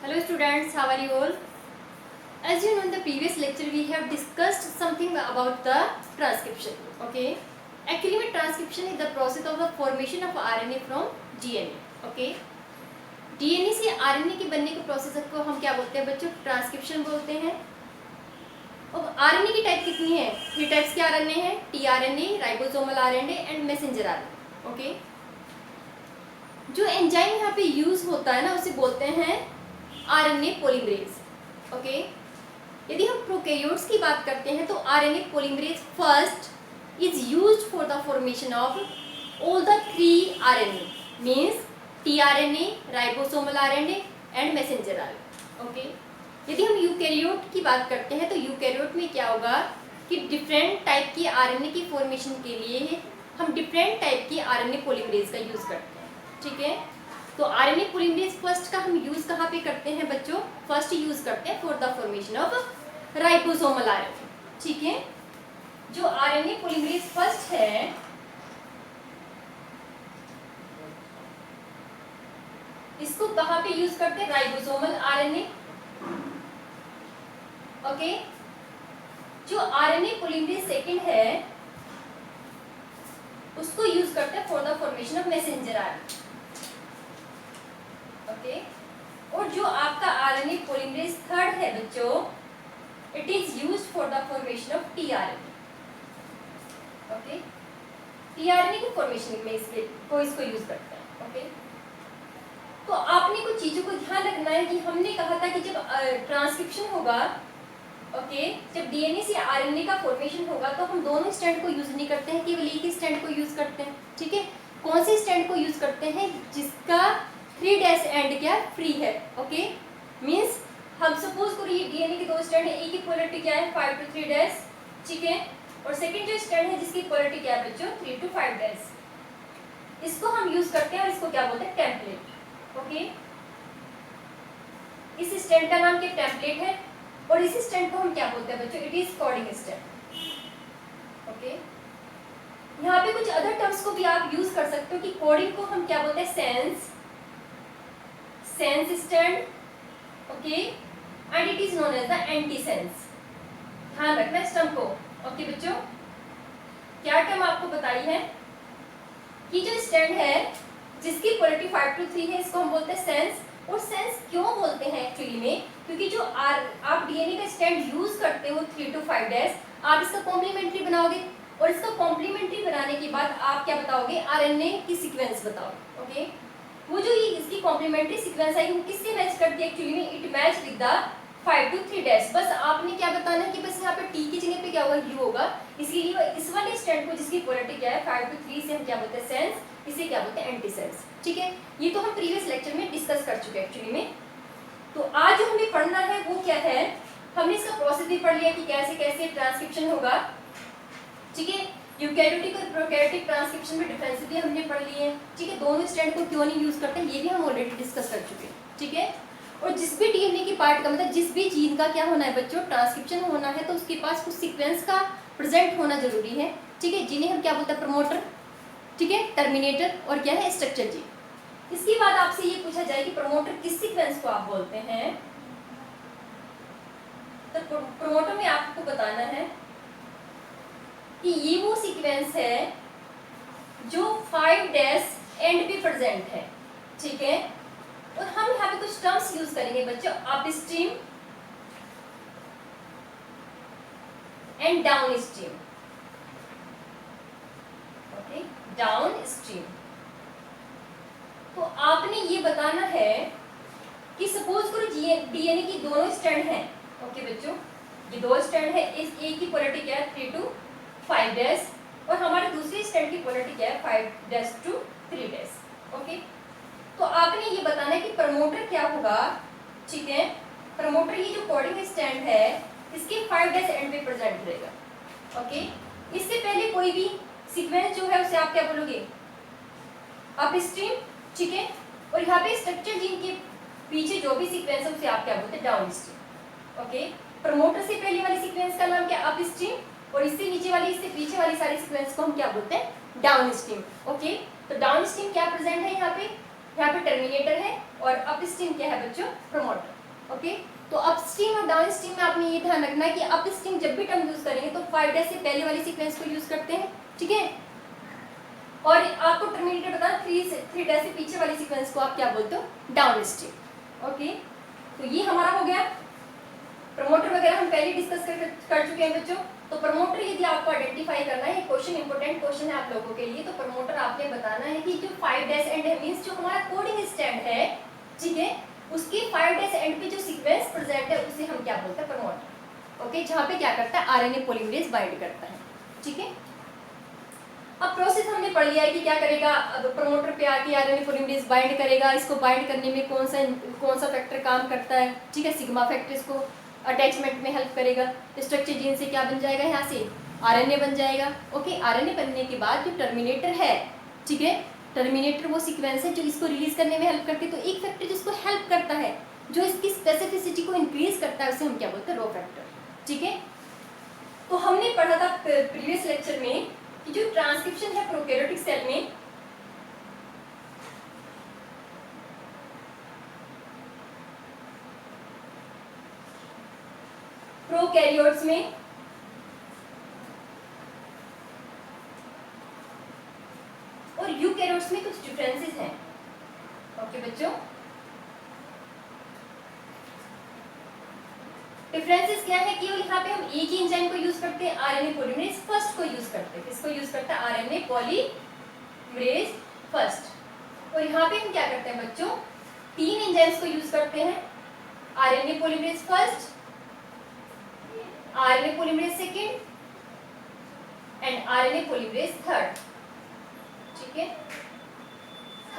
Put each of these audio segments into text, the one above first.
Hello students, how are you all? As you know, in the previous lecture we have discussed something about the transcription. Okay, actually transcription is the process of the formation of RNA from DNA. Okay, DNA से RNA के बनने के process को हम क्या बोलते हैं बच्चों? ट्रांसक्रिप्शन बोलते हैं। अब RNA की टाइप कितनी है? 3 टाइप्स के RNA हैं, tRNA, ribosomal RNA and messenger RNA। Okay, जो एंजाइम यहाँ पे यूज होता है ना उसे बोलते हैं RNA पॉलीमरेज। ओके, यदि हम प्रोकैरियोट्स की बात करते हैं तो RNA polymerase first is used for the formation of all the 3 RNA means tRNA, ribosomal RNA and messenger RNA। Okay, यदि हम यूकैरियोट की बात करते हैं तो यूकैरियोट में क्या होगा कि डिफरेंट टाइप की RNA की फॉर्मेशन के लिए हम डिफरेंट टाइप की RNA पॉलीमरेज का यूज करते हैं। ठीक है, तो RNA पॉलीमरेज फर्स्ट का हम यूज कहाँ पे करते हैं बच्चों? फर्स्ट यूज करते हैं for the formation of ribosomal RNA। ठीक है, जो RNA पॉलीमरेज फर्स्ट है इसको कहाँ पे यूज करते हैं? Ribosomal RNA। ओके, जो RNA पॉलीमरेज सेकंड है उसको यूज करते हैं for the formation of messenger RNA। Okay, और जो आपका RNA पॉलीमरेज थर्ड है बच्चों, it is used for the formation of tRNA। Okay, tRNA की फॉर्मेशन में इसको यूज करते हैं। ओके, तो आपने कुछ चीजों को ध्यान रखना है कि हमने कहा था कि जब ट्रांसक्रिप्शन होगा, ओके, जब डीएनए से आरएनए का फॉर्मेशन होगा तो हम दोनों स्टैंड को यूज नहीं करते हैं, केवल एक ही स्टैंड को यूज करते हैं। ठीक है, कौन से स्टैंड को यूज करते हैं? जिसका 3' एंड क्या फ्री है। ओके, मींस हम सपोज करो ये डीएनए के 2 स्टैंड है, एक की पोलैरिटी क्या है 5 to 3'। ठीक है, और सेकंड जो स्टैंड है जिसकी पोलैरिटी क्या है बच्चों 3 to 5'। इसको हम यूज करते हैं और इसको क्या बोलते हैं? टेम्पलेट। ओके, इस स्टैंड का नाम क्या? टेम्पलेट है। और इस स्टैंड को हम क्या बोलते हैं बच्चों? It is coding stand. Okay, यहाँ पे कुछ अदर टर्म्स को भी आप यूज कर सकते हो कि कोडिंग को हम क्या बोलते हैं? Sense stand. Okay, and it is known as the antisense. ध्यान रखना इस टर्म को। ओके बच्चों, क्या टर्म आपको बताई है कि जो स्टैंड है जिसकी पोलैरिटी 5 to 3 है इसको हम बोलते हैं सेंस। और सेंस क्यों बोलते हैं एक्चुअली में? क्योंकि जो आप डीएनए का स्टैंड यूज करते हो 3 to 5', आप इसका कॉम्प्लीमेंट्री बनाओगे और इसका कॉम्प्लीमेंट्री बनाने के बाद आप क्या बताओगे? आरएनए की सीक्वेंस बताओगे। ओके, वो जो ये इसकी कॉम्प्लीमेंट्री सीक्वेंस आई वो किससे मैच करती है एक्चुअली में? It match with the 5 to 3'। बस आपने क्या बताना है कि बस यहाँ पे टी की जगह पे क्या होगा? यू होगा। इसीलिए इस वाले स्टैंड को जिसकी पोलैरिटी क्या है 5 to 3 से हम क्या बोलते हैं? सेंस। इसे क्या बोलते हैं? एंटीसेंस। ठीक है, ये तो हम प्रीवियस लेक्चर में डिस्कस कर चुके हैं एक्चुअली में। तो आज जो हमें पढ़ना है वो क्या है? हमने इसका प्रोसेस भी पढ़ लिया कि कैसे कैसे ट्रांसक्रिप्शन होगा। ठीक है, यूकैरियोटिक और प्रोकैरियोटिक ट्रांसक्रिप्शन में डिफरेंस भी हमने पढ़ लिए हैं। ठीक है, दोनों स्टैंड को क्यों नहीं यूज करते हैं ये भी हम ऑलरेडी डिस्कस कर चुके हैं। ठीक है, और जिस भी डीएनए की पार्ट का मतलब जिस भी जीन का क्या होना है बच्चों? ट्रांसक्रिप्शन होना है तो उसके पास कुछ सीक्वेंस का प्रेजेंट होना जरूरी है। ठीक है, जिन्हें हम क्या बोलते हैं? प्रमोटर, ठीक है, टर्मिनेटर और क्या है? Structure gene. इसके बाद आपसे ये पूछा जाए कि प्रमोटर किस सीक्वेंस को आप बोलते हैं, तो प्रमोटर में आपको बताना है कि ये वो सीक्वेंस है जो 5' एंड पे प्रेजेंट है। ठीक है, और हम यहाँ पे कुछ टर्म्स यूज करेंगे बच्चों, upstream and downstream. Okay, downstream. तो आपने ये बताना है कि सपोज करो डीएनए की दोनों स्टैंड हैं। ओके बच्चों, ये 2 स्टैंड है, इस एक की पोलैरिटी क्या है 3 to 5' और हमारे दूसरी स्टैंड की पोलैरिटी क्या है 5' to 3'। ओके, तो आपने ये बताना है कि प्रमोटर क्या होगा। ठीक है, प्रमोटर ये जो कोडिंग स्टैंड है इसके 5' एंड पे प्रेजेंट रहेगा। ओके, इससे पहले कोई भी सीक्वेंस जो है उसे आप क्या बोलोगे? अपस्ट्रीम। ठीक है, और यहाँ पे स्ट्रक्चर जीन के पीछे जो भी सीक्वेंस है उसे आप क्या बोलते हैं? डाउनस्ट्रीम। ओके, प्रमोटर से पहले वाली सीक्वेंस का नाम क्या? अपस्ट्रीम, और इससे नीचे वाली इससे पीछे वाली सारी सीक्वेंस को हम क्या बोलते हैं? डाउनस्ट्रीम। ओके, तो डाउनस्ट्रीम क्या प्रेजेंट है यहाँ पे? यहाँ पे टर्मिनेटर है और अपस्ट्रीम क्या है बच्चों? प्रमोटर। ओके, तो अपस्ट्रीम और डाउनस्ट्रीम में आपने ये ध्यान रखना है कि अपस्ट्रीम जब भी टर्म यूज करेंगे तो 5' से पहले वाली सीक्वेंस को यूज करते हैं, ठीक है। और आपको टर्मिनेटर बताना 3 से पीछे वाली सीक्वेंस को आप क्या बोलते हो, डाउनस्ट्रीम। ओके, तो ये हमारा हो गया। प्रमोटर वगैरह हम पहले डिस्कस कर चुके हैं बच्चों। तो प्रमोटर यदि आपको आइडेंटिफाई करना है, क्वेश्चन इंपोर्टेंट क्वेश्चन है आप लोगों के लिए, तो प्रमोटर आपने बताना है कि जो 5' एंड है मींस जो हमारा कोडिंग स्टैंड है, ठीक है, उसके 5' एंड पे जो सीक्वेंस प्रेजेंट है उसे हम क्या बोलते हैं, प्रमोटर। ओके, जहां पे क्या करता है, आरएनए पॉलीमरेज बाइंड करता है, ठीक है। अब प्रोसेस हमने पढ़ लिया है कि क्या करेगा, अब प्रमोटर पे आके आरएनए पॉलीमरेज बाइंड करेगा। इसको बाइंड करने में कौन सा फैक्टर काम करता है, ठीक है, सिग्मा फैक्टर इसको अटैचमेंट में हेल्प करेगा। स्ट्रक्चर जीन से क्या बन जाएगा, यहाँ से आरएनए बन जाएगा। ओके, आरएनए बनने के बाद जो टर्मिनेटर है, ठीक है, टर्मिनेटर वो सीक्वेंस है जो इसको रिलीज करने में हेल्प करती है। तो एक फैक्टर जिसको हेल्प करता है, जो इसकी स्पेसिफिसिटी को इंक्रीज करता है, उसे हम क्या बोलते हैं, रो फैक्टर, ठीक है। तो हमने पढ़ा था प्रीवियस लेक्चर में कि जो ट्रांसक्रिप्शन है प्रोकैरियोटिक सेल में, प्रोकैरियोट्स में और यूकैरियोट्स में कुछ डिफरेंसेस हैं। ओके बच्चों, डिफरेंसेस क्या है कि यहाँ पे हम एक ही एंजाइम को यूज करते हैं, आरएनए पॉलीमरेज फर्स्ट को यूज करते हैं। किसको यूज करते हैं, आरएनए पॉलीमरेज फर्स्ट। और यहाँ पे हम क्या करते हैं बच्चों, 3 एंजाइम्स को यूज करते हैं, RNA polymerase first, RNA polymerase second and RNA polymerase third, ठीक है,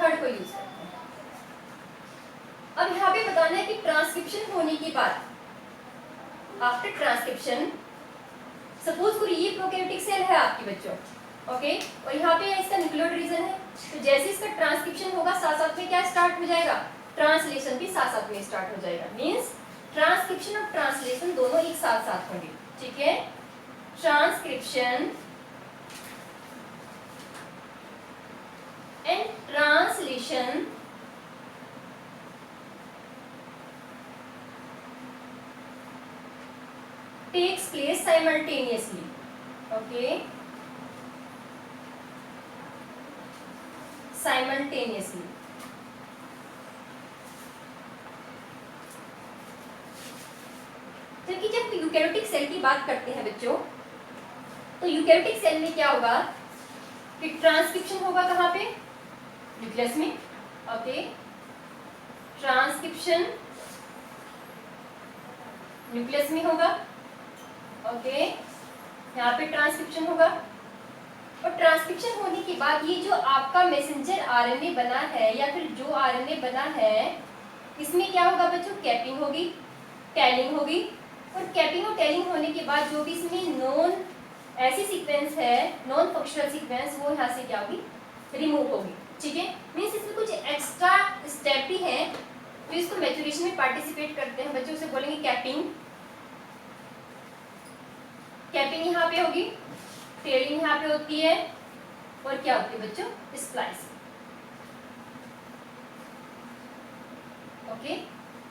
थर्ड को यूज करते हैं। अब यहाँ पे बताना है कि ट्रांसक्रिप्शन होने के बाद, आफ्टर ट्रांसक्रिप्शन, सपोज कोई ये प्रोकैरियोटिक सेल है आपकी बच्चों, ओके, और यहाँ पे इसका न्यूक्लियोइड रीजन है, तो जैसे इसका ट्रांसक्रिप्शन होगा साथ साथ में क्या स्टार्ट हो जाएगा, ट्रांसलेशन भी साथ साथ में स्टार्ट हो जाएगा। मींस ट्रांसक्रिप्शन और ट्रांसलेशन दोनों एक साथ साथ होंगे, ठीक है। Transcription and translation takes place simultaneously, okay, simultaneously। जबकि जब यूकैरियोटिक सेल की बात करते हैं बच्चों, तो यूकैरियोटिक सेल में क्या होगा कि ट्रांसक्रिप्शन होगा कहाँ पे, न्यूक्लियस में, ओके, ट्रांसक्रिप्शन न्यूक्लियस में होगा, ओके, यहाँ पे ट्रांसक्रिप्शन होगा। और ट्रांसक्रिप्शन होने के बाद ये जो आपका मैसेंजर आरएनए बना है या फिर जो आरएनए बना है, इसमें क्या होगा बच्चों, कैपिंग होगी, टेलिंग होगी। और कैपिंग और टेलिंग होने के बाद जो भी इसमें नॉन ऐसी सीक्वेंस है, नॉन फंक्शनल सीक्वेंस, वो यहाँ से क्या होगी, रिमूव होगी, ठीक है। मीन्स इसमें कुछ एक्स्ट्रा स्टेप भी है जो इसको मैच्योरेशन में पार्टिसिपेट करते हैं बच्चों, उसे बोलेंगे कैपिंग। कैपिंग यहाँ पे होगी, टेलिंग यहाँ पे होती है, और क्या होती है बच्चों, स्प्लाइसिंग। ओके,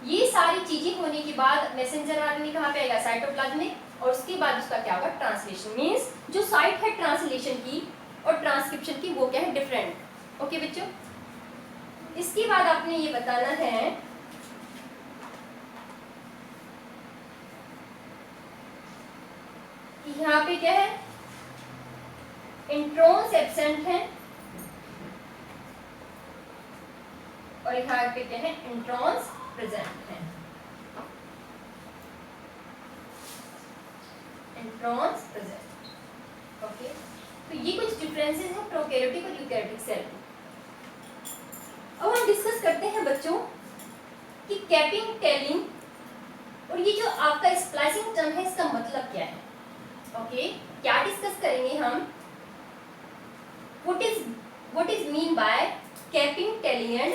ये सारी चीजें होने के बाद मैसेंजर आरएनए कहाँ पे आएगा, साइटोप्लाज्म में, और उसके बाद उसका क्या होगा, ट्रांसलेशन। मींस जो साइट है ट्रांसलेशन की और ट्रांसक्रिप्शन की वो क्या है, डिफरेंट। ओके बच्चों, इसके बाद आपने ये बताना है कि यहाँ पे क्या है, इंट्रॉन्स एब्सेंट है और यहाँ पे क्या है, इंट्रॉन्स प्रेजेंट है, इंट्रॉन्स प्रेजेंट। ओके, तो ये कुछ डिफरेंसेस हैं प्रोकैरियोटिक और यूकैरियोटिक सेल में। अब हम डिस्कस करते हैं बच्चों कि कैपिंग, टेलिंग और ये जो आपका स्प्लाइसिंग टर्म है, इसका मतलब क्या है। ओके, क्या डिस्कस करेंगे हम, what is mean by capping, telling and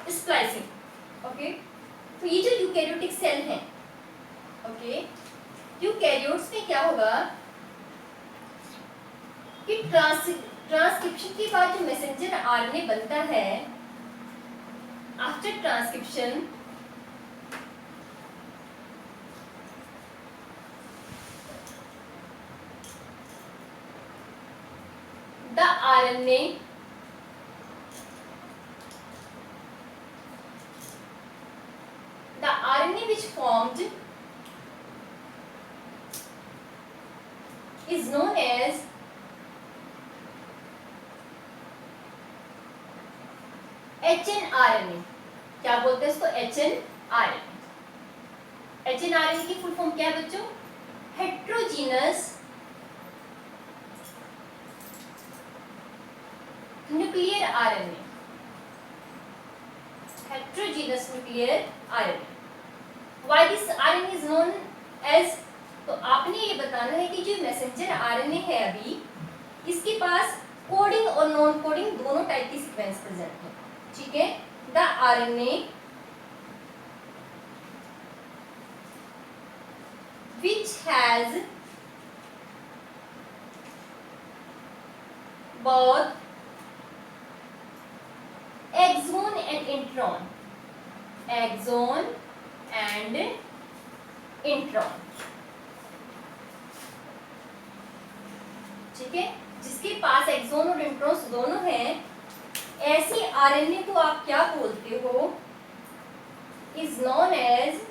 splicing। Okay, तो ये जो यूकैरियोटिक सेल है, ओके, यूकैरियोट्स में क्या होगा कि ट्रांसक्रिप्शन के बाद जो मैसेंजर आरएनए बनता है, after transcription RNA the RNA which formed is known as HNRNA. क्या बोलते हैं इसको? HNRNA. HNRNA की फुल फॉर्म क्या है बच्चों? Heterogeneous nuclear RNA. Heterogeneous nuclear RNA. Why this RNA is known as? तो आपने ये बताना है कि जो मैसेंजर RNA है अभी, इसके पास कोडिंग और नॉन कोडिंग दोनों टाइप की सीक्वेंस प्रेजेंट है. ठीक है? The RNA which has both exon and intron. Exon and intron. ठीक है? जिसके पास एक्सोन और इंट्रॉन्स दोनों हैं, ऐसी आरएनए को आप क्या बोलते हो? Is known as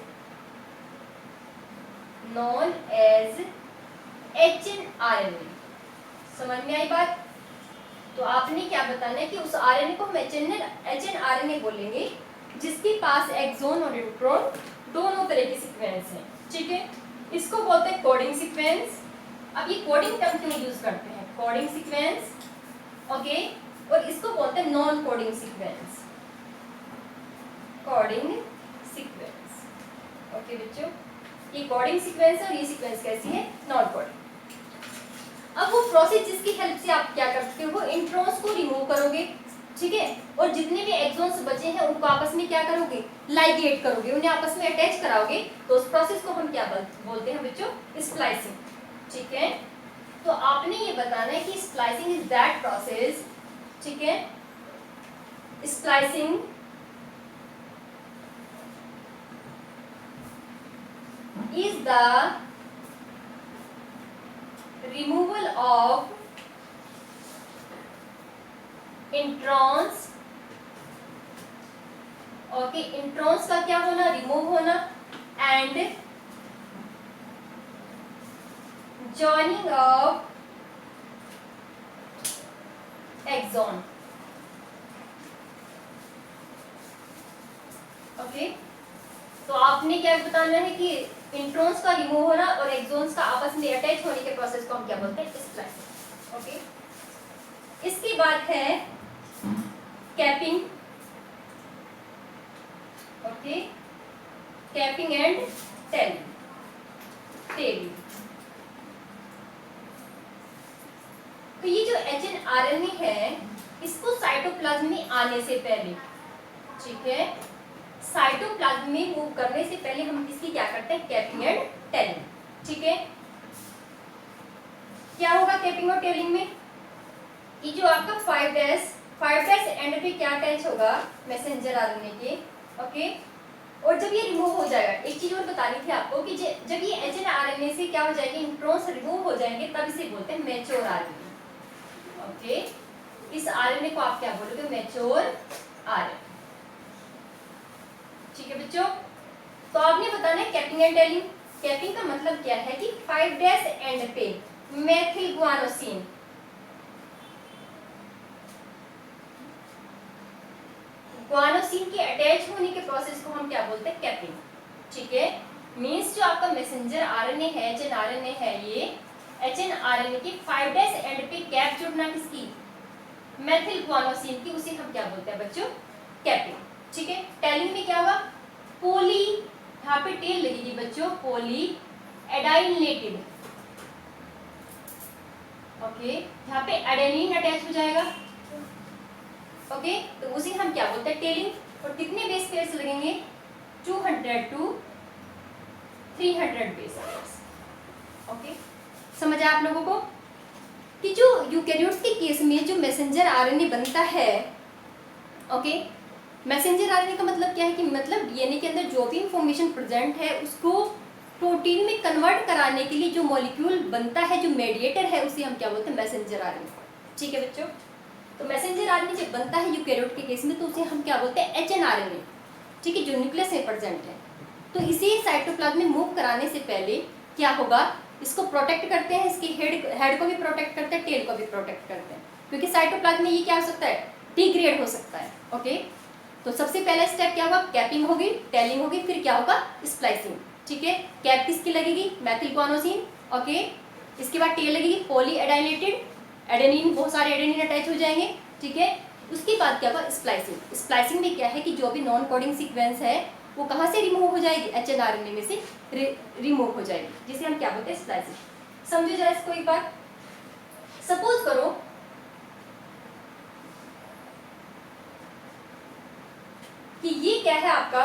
HNRNA. समझ में आई बात? तो आपने क्या बताना है कि उस आरएनए को हम HNRNA बोलेंगे जिसके पास एक्सोन और इंट्रॉन दोनों तरह की सीक्वेंस है. ठीक है? इसको बोलते हैं कोडिंग सीक्वेंस. अब ये कोडिंग टर्म क्यों यूज करते हैं? Coding sequence, okay. और इसको बोलते हैं non coding sequence. Coding sequence, okay बच्चों. ये कोडिंग सीक्वेंस है और ये सीक्वेंस कैसी है? Non coding. अब वो प्रोसेस जिसकी हेल्प से आप क्या करते हो? इंट्रॉन्स को रिमूव करोगे. ठीक है? और जितने भी एक्सोन्स बचे हैं उनको आपस में क्या करोगे? लाइगेट करोगे, उन्हें आपस में अटैच कराओगे. तो उस प्रोसेस को हम क्या बोलते हैं बच्चों? स्प्लाइसिंग. ठीक है? तो आपने ये बताना है कि स्प्लाइसिंग इज दैट प्रोसेस. ठीक है? Splicing is the removal of introns. Okay, introns का क्या होना? रिमूव होना. And joining of exon. Okay, तो आपने क्या बताना है कि इंट्रॉन्स का रिमूव होना और एक्सोन्स का आपस में अटैच होने के प्रोसेस को हम क्या बोलते हैं? स्प्लाइसिंग. ओके. इसके बाद है capping. Okay, capping and telling. तो ये जो HNRNA है, इसको साइटोप्लाज्म में आने से पहले, ठीक है, साइटोप्लाज्म में मूव करने से पहले हम इसकी क्या करते हैं? Capping and telling. ठीक है? क्या होगा कैपिंग और टेलिंग में? कि जो आपका 5' एंड पे क्या अटैच होगा? मैसेंजर आरएनए के. ओके. और जब ये रिमूव हो जाएगा, एक चीज और बतानी थी आपको कि जब ये HNRNA से क्या हो जाएंगे? इंट्रॉन्स रिमूव हो जाएंगे, तब इसे बोलते हैं मैच्योर आरएनए. ओके. इस आरएनए को आप क्या बोलोगे? Mature RNA. ठीक है बच्चों? तो आपने बताना है कैपिंग एंड टेलिंग. कैपिंग का मतलब क्या है कि 5' एंड पे मेथिल गुआनोसिन, गुआनोसिन के अटैच होने के प्रोसेस को हम क्या बोलते हैं? कैपिंग. ठीक है? मींस जो आपका मैसेंजर आरएनए है, HNRNA है, ये HNRNA के 5' एंड पे कैप जुड़ना किसकी? मेथिल गुआनोसिन की, उसे हम क्या बोलते हैं बच्चों? कैपिंग. ठीक है? टेलिंग में क्या होगा? पोली, यहाँ पे टेल लगेगी बच्चों, पोली एडाइलेटेड. ओके, यहाँ पे एडेनिन अटैच हो जाएगा. ओके, तो उसे हम क्या बोलते हैं? टेलिंग. और कितने बेस पेयर्स लगेंगे? 200 to 300 बेस पेयर्स. ओके, समझ आया आप लोगों को कि जो यूकैरियोट्स के केस में जो मैसेंजर आरएनए बनता है, ओके, मैसेंजर आरएनए का मतलब क्या है कि मतलब डीएनए के अंदर जो भी इंफॉर्मेशन प्रेजेंट है उसको प्रोटीन में कन्वर्ट कराने के लिए जो मॉलिक्यूल बनता है, जो मेडिएटर है, उसे हम क्या बोलते हैं? Messenger RNA. ठीक है बच्चों? तो मैसेंजर आरएनए जब बनता है यूकैरियोट के केस में तो उसे हम क्या बोलते हैं, एचएनआरएनए, ठीक है, जो न्यूक्लियस में प्रेजेंट है। तो इसे साइटोप्लाज्म में मूव कराने से पहले क्या होगा, इसको प्रोटेक्ट करते हैं, इसकी हेड को भी प्रोटेक्ट करते हैं, टेल को भी प्रोटेक्ट करते हैं, क्योंकि साइटोप्लाज्म में ये क्या हो सकता है, डिग्रेड हो सकता है। ओके, तो सबसे पहला स्टेप क्या होगा, कैपिंग होगी, टेलिंग होगी, फिर क्या होगा, स्प्लाइसिंग। ठीक है, कैप किसकी लगेगी, मेथिल गुआनोसिन। ओके, इसके बाद टेल लगेगी पॉली एडाइलेटेड, एडेनिन, बहुत सारे एडेनिन अटैच हो जाएंगे। ठीक है, उसके बाद क्या होगा, स्प्लाइसिंग। स्प्लाइसिंग में क्या है कि जो भी नॉन कोडिंग सीक्वेंस है वो कहाँ से रिमूव हो जाएगी, एचएनआरएनए में से रिमूव हो जाएगी, जिसे हम क्या बोलते हैं, स्प्लाइसिंग। समझो जाए इसको एक बार। सपोज करो कि ये क्या है आपका,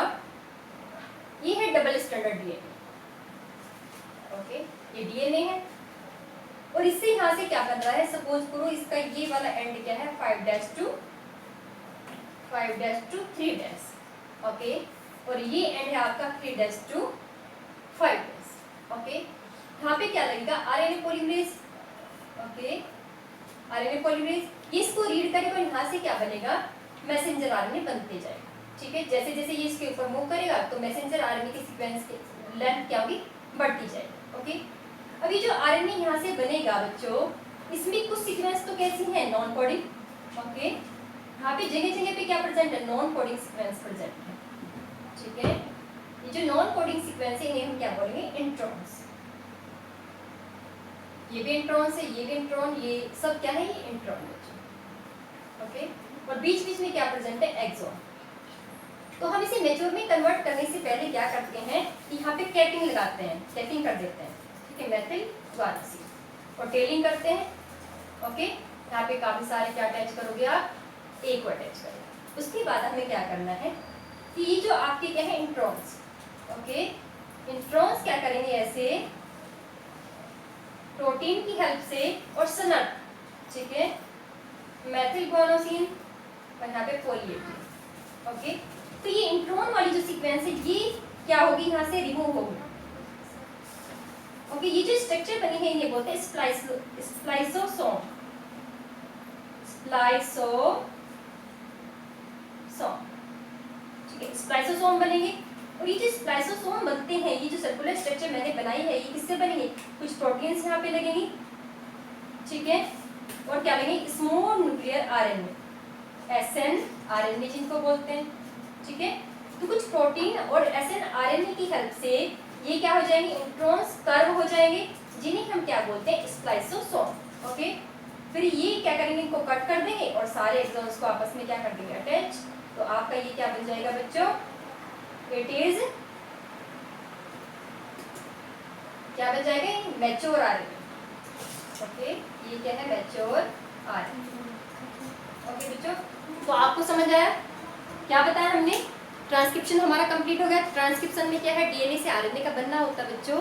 ये है डबल स्टैंडर्ड डीएनए। ओके, ये डीएनए है और इससे यहां से क्या बन रहा है, सपोज करो इसका ये वाला एंड क्या है, 5' to 3'। ओके, और ये एंड है आपका 3' to 5'। ओके, यहाँ पे क्या लगेगा, RNA polymerase. Okay, RNA polymerase इसको रीड करेगा और यहाँ से क्या बनेगा, मैसेंजर आरएनए बनते जाएगा। ठीक है, जैसे जैसे ये इसके ऊपर मूव करेगा तो मैसेंजर आरएनए के सीक्वेंस की लेंथ क्या होगी, बढ़ती जाएगी। ओके, अभी जो आरएनए यहाँ से बनेगा बच्चों, इसमें कुछ सीक्वेंस तो कैसी है, नॉन कोडिंग। ओके, यहाँ पे जगह जगह पे क्या प्रेजेंट है, नॉन कोडिंग सीक्वेंस प्रेजेंट है। ठीक है, ये जो नॉन कोडिंग सीक्वेंस है इन्हें हम क्या बोलेंगे, इंट्रॉन्स। ये भी इंट्रॉन्स है, ये भी इंट्रॉन, ये सब क्या है, ये इंट्रॉन बच्चों। ओके, और बीच बीच में क्या प्रेजेंट है, एक्सॉन। तो हम इसे मैच्योर में कन्वर्ट करने से पहले क्या करते हैं कि यहाँ पे कैपिंग लगाते हैं, कैपिंग कर देते हैं। ठीक है, मेथिल गुआनोसिन, और टेलिंग करते हैं। ओके, यहाँ पे काफी सारे क्या अटैच करोगे आप, एक को अटैच करोगे। उसके बाद हमें क्या करना है कि ये जो आपके क्या है, इंट्रॉन्स। ओके, इंट्रॉन्स क्या करेंगे, ऐसे प्रोटीन की हेल्प से और सनक, ठीक है, मेथिल गुआनोसिन और यहाँ पे पॉलीएटीन। ओके, तो ये इंट्रॉन वाली जो सीक्वेंस है ये क्या होगी, यहाँ से रिमूव होगी। ओके, ये जो स्ट्रक्चर बनी है ये बोलते हैं स्प्लाइसोसोम। ठीक है, स्प्लाइसोसोम बनेंगे। और ये जो स्प्लाइसोसोम बनते हैं, ये जो सर्कुलर स्ट्रक्चर मैंने बनाई है, ये किससे बनेंगे, कुछ प्रोटीन्स यहाँ पे लगेंगी। ठीक है, और क्या लगेंगे, small nuclear RNA, SN RNA जिनको बोलते हैं। ठीक है, तो कुछ प्रोटीन और एसएनआरएनए की हेल्प से ये क्या हो जाएंगे, इंट्रॉन्स कर्व हो जाएंगे, जिन्हें हम क्या बोलते हैं, स्प्लाइसोसोम। ओके, फिर ये क्या करेंगे, इनको कट कर देंगे और सारे एक्सॉन्स को आपस में क्या कर देंगे, अटैच। तो आपका ये क्या बन जाएगा बच्चों, इट इज क्या बन जाएगा, मैच्योर आरएनए। ओके, ये क्या है, मैच्योर आरएनए। ओके बच्चों, तो आपको समझ आया, क्या बताया हमने, ट्रांसक्रिप्शन हमारा कंप्लीट हो गया। ट्रांसक्रिप्शन में क्या है, डीएनए से आरएनए का बनना होता है बच्चों,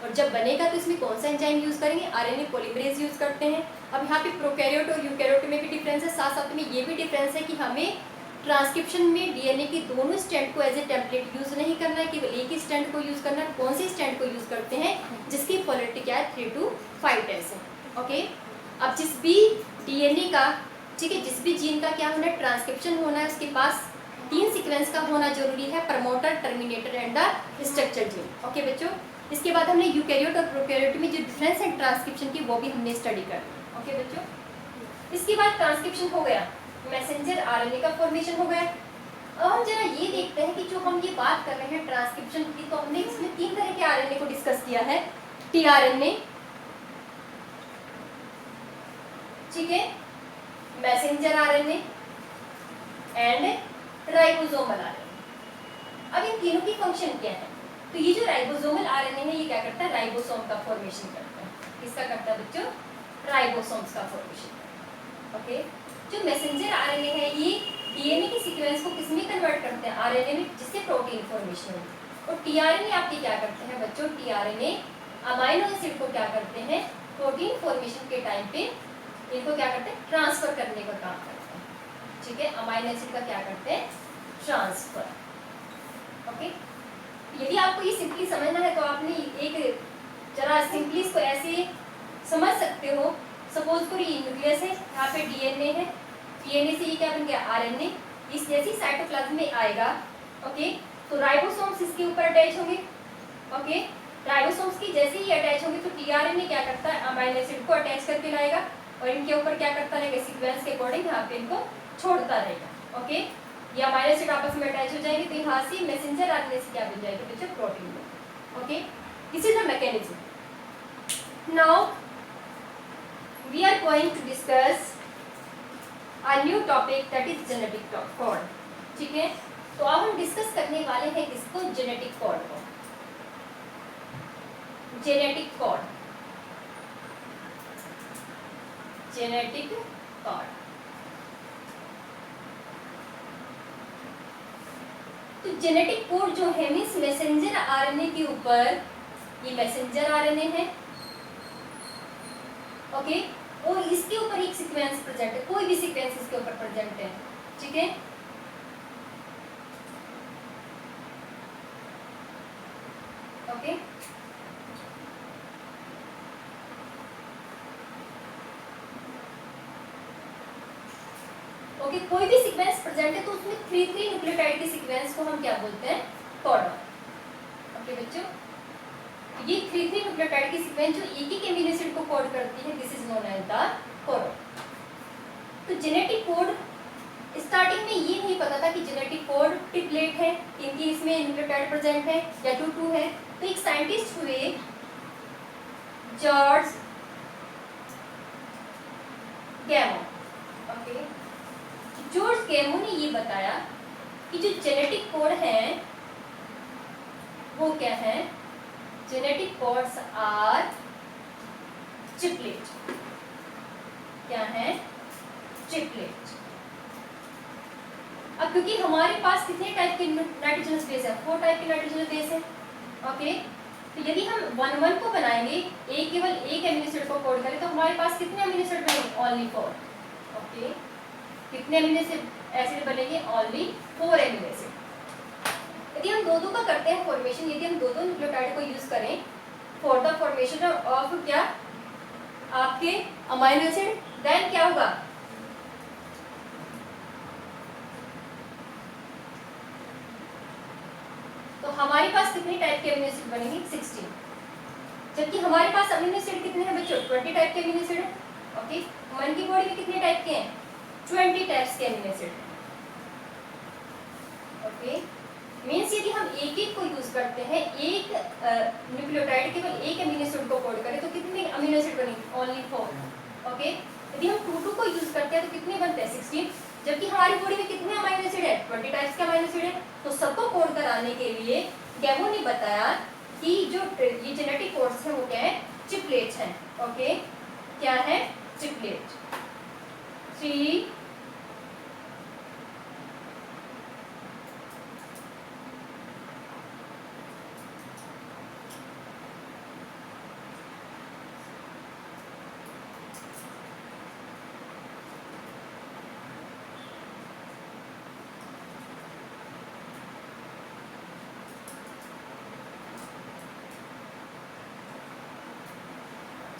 और जब बनेगा तो इसमें कौन सा एंजाइम यूज करेंगे, आरएनए पॉलीमरेज यूज करते हैं। अब यहाँ पे प्रोकैरियोट और यूकैरियोट में भी डिफरेंस है, साथ साथ में ये भी डिफरेंस है कि हमें ट्रांसक्रिप्शन में डीएनए के दोनों स्टैंड को एज ए टेम्पलेट यूज नहीं करना है, केवल एक ही स्टैंड को यूज करना है। कौन से स्टैंड को यूज करते हैं, जिसकी पोलैरिटी क्या है, 3 to 5' है। ओके, अब जिस भी डीएनए का, ठीक है, जिस भी जीन का क्या होना है, ट्रांसक्रिप्शन होना है, उसके पास 3 सीक्वेंस का होना जरूरी है, promoter, terminator and the structure gene. Okay बच्चों, इसके बाद हमने यूकैरियोट और प्रोकैरियोट में जो डिफरेंस है ट्रांसक्रिप्शन की, वो भी हमने स्टडी कर ली। ओके बच्चों, इसके बाद ट्रांसक्रिप्शन हो गया, मैसेंजर आरएनए का फॉर्मेशन हो गया। अब हम जरा ये देखते हैं कि जो हम ये बात कर रहे हैं ट्रांसक्रिप्शन की, तो हमने इसमें 3 तरह के आरएनए को डिस्कस किया है, टीआरएनए, ठीक है, messenger RNA and ribosomal RNA. अब इन तीनों की फंक्शन क्या है, तो ये जो राइबोसोमल आरएनए है, ये क्या करता है, राइबोसोम का फॉर्मेशन करता है। किसका करता है बच्चों, राइबोसोम्स का फॉर्मेशन। ओके, जो मैसेंजर आरएनए है ये डीएनए की सीक्वेंस को किसमें कन्वर्ट करते हैं, आरएनए में, जिससे प्रोटीन फॉर्मेशन होगी। और टीआरएनए आपके क्या करते हैं बच्चों, टीआरएनए अमाइनो एसिड को क्या करते हैं, प्रोटीन फॉर्मेशन के टाइम पे इनको क्या करते हैं, ट्रांसफर करने का काम करते हैं। ठीक है, अमाइनो एसिड का क्या करते हैं, ट्रांसफर। ओके, यदि आपको ये सिंपली समझना है तो आपने एक जरा सिंपली इसको ऐसे समझ सकते हो। सपोज करो ये न्यूक्लियस है, यहाँ पे डीएनए है, डीएनए से ये क्या बन गया आरएनए। इस जैसी साइटोप्लाज्म में आएगा, ओके, तो राइबोसोम्स इसके ऊपर अटैच होंगे, ओके, राइबोसोम्स की जैसे ही अटैच होंगे तो टीआरएनए क्या करता है अमाइनो एसिड को अटैच करके लाएगा और इनके ऊपर क्या करता रहेगा सीक्वेंस के अकॉर्डिंग यहाँ पे इनको छोड़ता रहेगा, ओके। ये अमाइनो एसिड आपस में अटैच हो जाएंगे तो यहाँ से मैसेंजर आरएनए से क्या बन जाएगा बच्चों protein, okay. This is the mechanism. Now we are going to discuss a new topic that is genetic code, ठीक है। तो अब हम डिस्कस करने वाले हैं किसको, जेनेटिक कोड को। Genetic code, genetic code. तो जेनेटिक कोड जो है मींस मैसेंजर आरएनए के ऊपर, ये मैसेंजर आरएनए है, ओके, और इसके ऊपर एक सीक्वेंस प्रेजेंट है, कोई भी सीक्वेंस इसके ऊपर प्रेजेंट है, ठीक है। ओके, ओके, कोई भी सीक्वेंस प्रेजेंट है तो उसमें 3 न्यूक्लियोटाइड के सीक्वेंस को हम क्या बोलते हैं, कोडन, ओके बच्चों। ये 3 न्यूक्लियोटाइड की सीक्वेंस जो एक अमीनो एसिड को कोड करती है, this is known as the codon. तो जेनेटिक कोड स्टार्टिंग में ये नहीं पता था कि जेनेटिक कोड ट्रिपलेट है, इनकी इसमें न्यूक्लियोटाइड प्रेजेंट है या 2 है। तो एक साइंटिस्ट हुए जॉर्ज गैमो, ओके, जॉर्ज गैमो ने ये बताया कि जो जेनेटिक कोड है वो क्या है, जेनेटिक कोड्स आर ट्रिपलेट, क्या है, ट्रिपलेट। अब क्योंकि हमारे पास कितने टाइप के नाइट्रोजनस बेस है, 4 टाइप के नाइट्रोजनस बेस है, ओके। तो यदि हम 1 को बनाएंगे, एक केवल एक अमीनो एसिड को कोड करें तो हमारे पास कितने अमीनो एसिड बनेंगे, ओनली 4, ओके। कितने अमीनो एसिड बनेंगे, ओनली 4 अमीनो एसिड। यदि हम 2 का करते हैं फॉर्मेशन, यदि हम 2 न्यूक्लियोटाइड को यूज करें फॉर द फॉर्मेशन ऑफ क्या आपके अमीनो एसिड, देन क्या होगा, तो हमारे पास कितने टाइप के अमीनो एसिड बनेंगे, 16। जबकि हमारे पास अमीनो एसिड कितने हैं बच्चों, 20 टाइप के अमीनो एसिड है, ओके। ह्यूमन की बॉडी में कितने टाइप के हैं, 20 टाइप्स के अमीनो एसिड, ओके। मींस यदि हम एक को यूज करते हैं, एक न्यूक्लियोटाइड केवल एक अमीनो एसिड को कोड करें तो कितने अमीनो एसिड बनेंगे, ओनली 4, ओके। यदि हम 2 को यूज करते हैं तो कितने बनते हैं, 16। जबकि हमारी बॉडी में कितने अमीनो एसिड है, 20 टाइप्स के अमीनो एसिड है। तो सबको कोड कराने के लिए गैमो ने बताया कि जो ये जेनेटिक कोड्स है वो क्या है, ट्रिपलेट्स हैं, ओके। क्या है, ट्रिपलेट, 3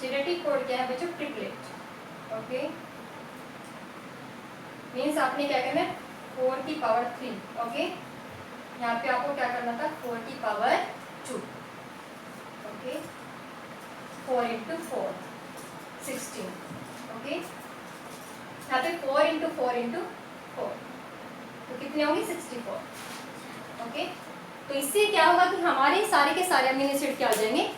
जेनेटिक कोड क्या है बच्चों, ट्रिपलेट, ओके। मींस आपने क्या करना है, 4 की पावर 3, ओके। यहाँ पे आपको क्या करना था, 4 की पावर 2, ओके। 4 × 4 16, ओके। यहाँ पे 4 × 4 × 4 तो कितने होंगे, 64, ओके। तो इससे क्या होगा कि हमारे सारे के सारे अमीनो एसिड क्या हो जाएंगे,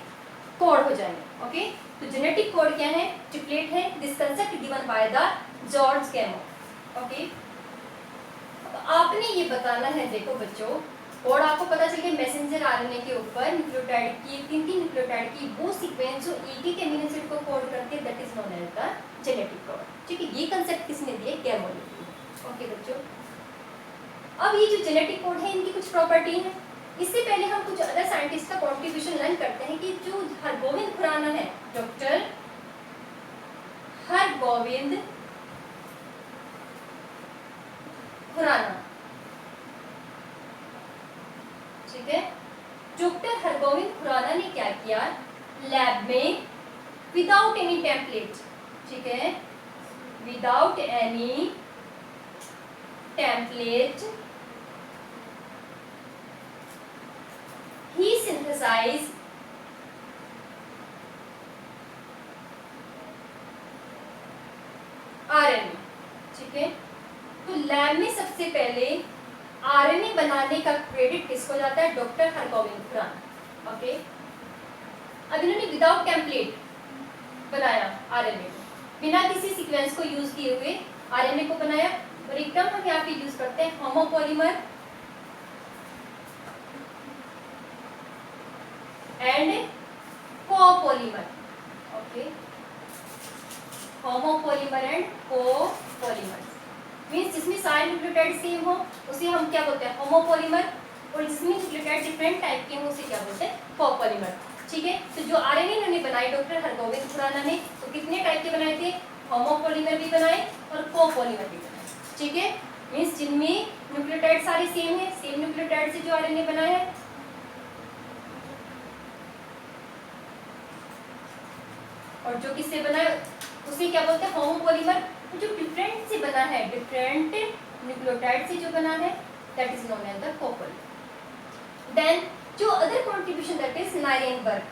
कोड हो जाएंगे, ओके। तो जेनेटिक कोड क्या है, ट्रिपलेट है। This concept given by the George गैमो, okay. तो आपने ये बताना है, देखो बच्चों, कोड आपको पता चल गया मैसेंजर आरएनए के ऊपर न्यूक्लियोटाइड की 3 न्यूक्लियोटाइड की वो सीक्वेंस जो एक अमीनो एसिड को कोड करते हैं, that is known as the genetic code, ठीक है। ये कंसेप्ट किसने दिया, गैमो ने दिया, ओके बच्चों। अब ये जो जेनेटिक कोड है इनकी कुछ प्रॉपर्टी है। इससे पहले हम कुछ अदर साइंटिस्ट का कॉन्ट्रीब्यूशन लर्न करते हैं कि जो हरगोविंद खुराना है, डॉक्टर हरगोविंद खुराना, ठीक है। डॉक्टर हरगोविंद खुराना ने क्या किया, लैब में विदाउट एनी टेम्पलेट, ठीक है, without any template he synthesized RNA. ठीक है, तो लैब में सबसे पहले आरएनए बनाने का क्रेडिट किसको जाता है? डॉक्टर हरगोविंद खुराना। ओके, अब इन्होंने विदाउट टेम्पलेट बनाया आरएनए, बिना किसी सीक्वेंस को यूज किए हुए आरएनए को बनाया। और एक टर्म हम यहाँ पे यूज करते हैं homopolymer and copolymer. Okay, homopolymer and copolymer means जिसमें सारे न्यूक्लियोटाइड सेम हो उसे हम क्या बोलते हैं? होमोपॉलीमर। और जिसमें न्यूक्लियोटाइड डिफरेंट टाइप के हो उसे क्या बोलते हैं? कोपॉलीमर। ठीक है, तो जो आरएनए इन्होंने बनाए डॉक्टर हरगोविंद खुराना ने, तो कितने टाइप के बनाए थे? होमोपॉलीमर भी बनाए और कोपॉलीमर भी बनाए। ठीक है, मींस जिनमें न्यूक्लियोटाइड सारे सेम है, सेम न्यूक्लियोटाइड से जो आरएनए बनाया है। और जो किससे बना है उसे क्या बोलते हैं? होमोपॉलीमर। जो डिफरेंट से बना है, डिफरेंट न्यूक्लियोटाइड से जो बना है, that is known as the copolymer. Then जो other contribution that is Nirenberg.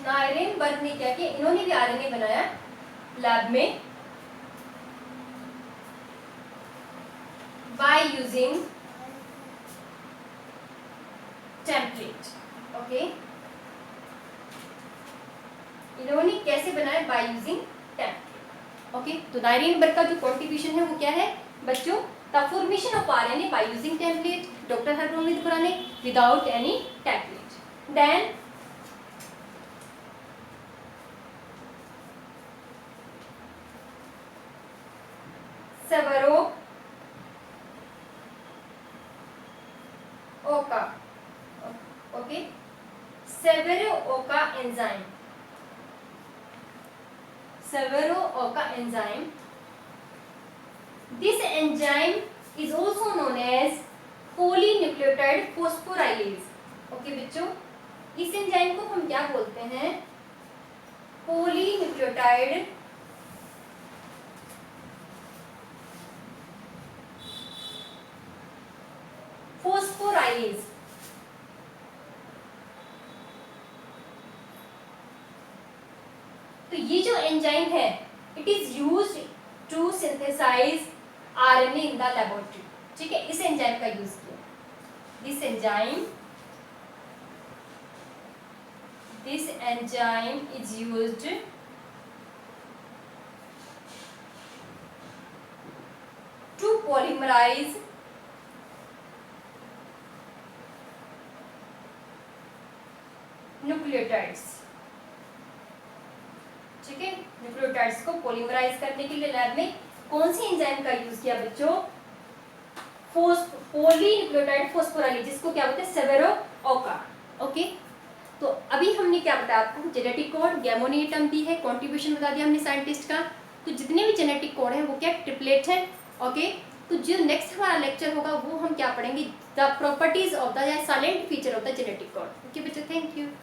Nirenberg ने क्या किया? इन्होंने भी आरएनए बनाया लैब में बाय यूजिंग टेम्पलेट। ओके, इन्होंने कैसे बनाया? Bye using template. ओके, तो नाइरेनबर्ग का जो कंट्रीब्यूशन है वो क्या है बच्चों? The formation of RNA by using template, doctor Hargobind Khorana without any template. Then Severo Ochoa. Okay, Severo Ochoa enzyme, Severo Ochoa enzyme. This enzyme is also known as polynucleotide phosphorylase। Okay बच्चों, इस enzyme को हम क्या बोलते हैं? Polynucleotide phosphorylase. तो ये जो एंजाइम है it is used to synthesise RNA in the laboratory. ठीक है, इस एंजाइम का यूज किया। This enzyme is used to polymerise nucleotides. ठीक है, न्यूक्लियोटाइड्स को पॉलीमराइज करने के लिए लैब में कौन सी एंजाइम का यूज किया बच्चों? पोलीन्यूक्लियोटाइड फोस्फोराइलेज, जिसको क्या बोलते हैं? Severo Ochoa. ओके, तो अभी हमने क्या बताया आपको? जेनेटिक कोड, गैमोनिएटम दी है, कंट्रीब्यूशन बता दिया हमने साइंटिस्ट का। तो जितने भी जेनेटिक कोड है वो क्या ट्रिपलेट है। ओके, तो जो नेक्स्ट हमारा लेक्चर होगा वो हम क्या पढ़ेंगे? The properties of the silent feature of the genetic code. Okay बच्चों, थैंक यू।